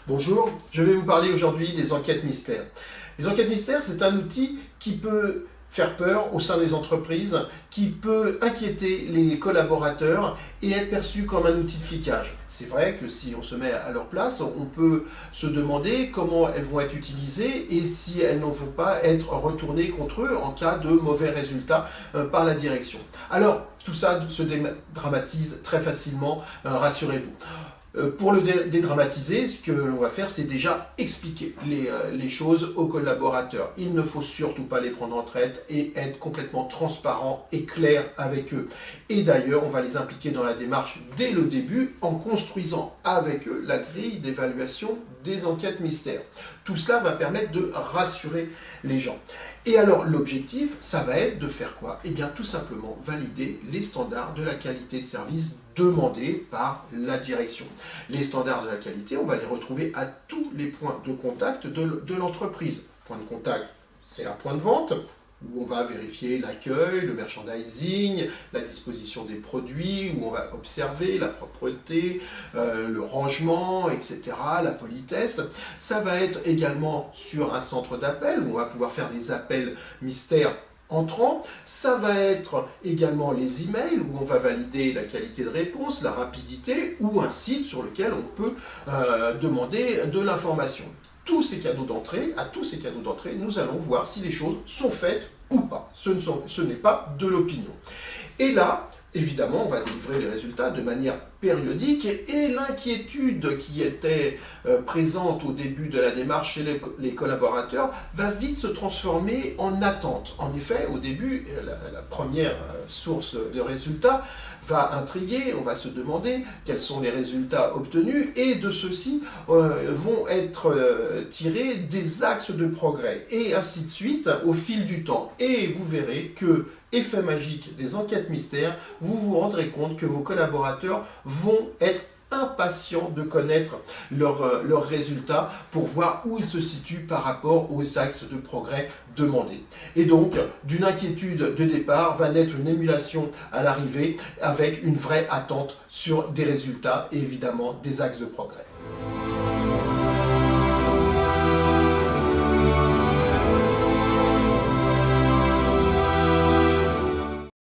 Bonjour, je vais vous parler aujourd'hui des enquêtes mystères. Les enquêtes mystères, c'est un outil qui peut faire peur au sein des entreprises, qui peut inquiéter les collaborateurs et être perçu comme un outil de flicage. C'est vrai que si on se met à leur place, on peut se demander comment elles vont être utilisées et si elles ne vont pas être retournées contre eux en cas de mauvais résultats par la direction. Alors, tout ça se dédramatise très facilement, rassurez-vous. Pour le dédramatiser, ce que l'on va faire, c'est déjà expliquer les choses aux collaborateurs. Il ne faut surtout pas les prendre en traite et être complètement transparent et clair avec eux. Et d'ailleurs, on va les impliquer dans la démarche dès le début en construisant avec eux la grille d'évaluation des enquêtes mystères. Tout cela va permettre de rassurer les gens. Et alors, l'objectif, ça va être de faire quoi? Eh bien, tout simplement valider les standards de la qualité de service demandés par la direction. Les standards de la qualité, on va les retrouver à tous les points de contact de l'entreprise. Point de contact, c'est un point de vente, où on va vérifier l'accueil, le merchandising, la disposition des produits, où on va observer la propreté, le rangement, etc., la politesse. Ça va être également sur un centre d'appel, où on va pouvoir faire des appels mystères entrant. Ça va être également les emails, où on va valider la qualité de réponse, la rapidité, ou un site sur lequel on peut demander de l'information. À tous ces cadeaux d'entrée, nous allons voir si les choses sont faites ou pas. Ce n'est pas de l'opinion. Et là, évidemment, on va délivrer les résultats de manière périodique et l'inquiétude qui était présente au début de la démarche chez les collaborateurs va vite se transformer en attente. En effet, au début, la première source de résultats va intriguer, on va se demander quels sont les résultats obtenus et de ceux-ci vont être tirés des axes de progrès et ainsi de suite au fil du temps. Et vous verrez que effet magique des enquêtes mystères, vous vous rendrez compte que vos collaborateurs vont être impatients de connaître leurs résultats pour voir où ils se situent par rapport aux axes de progrès demandés. Et donc, d'une inquiétude de départ va naître une émulation à l'arrivée avec une vraie attente sur des résultats et évidemment des axes de progrès.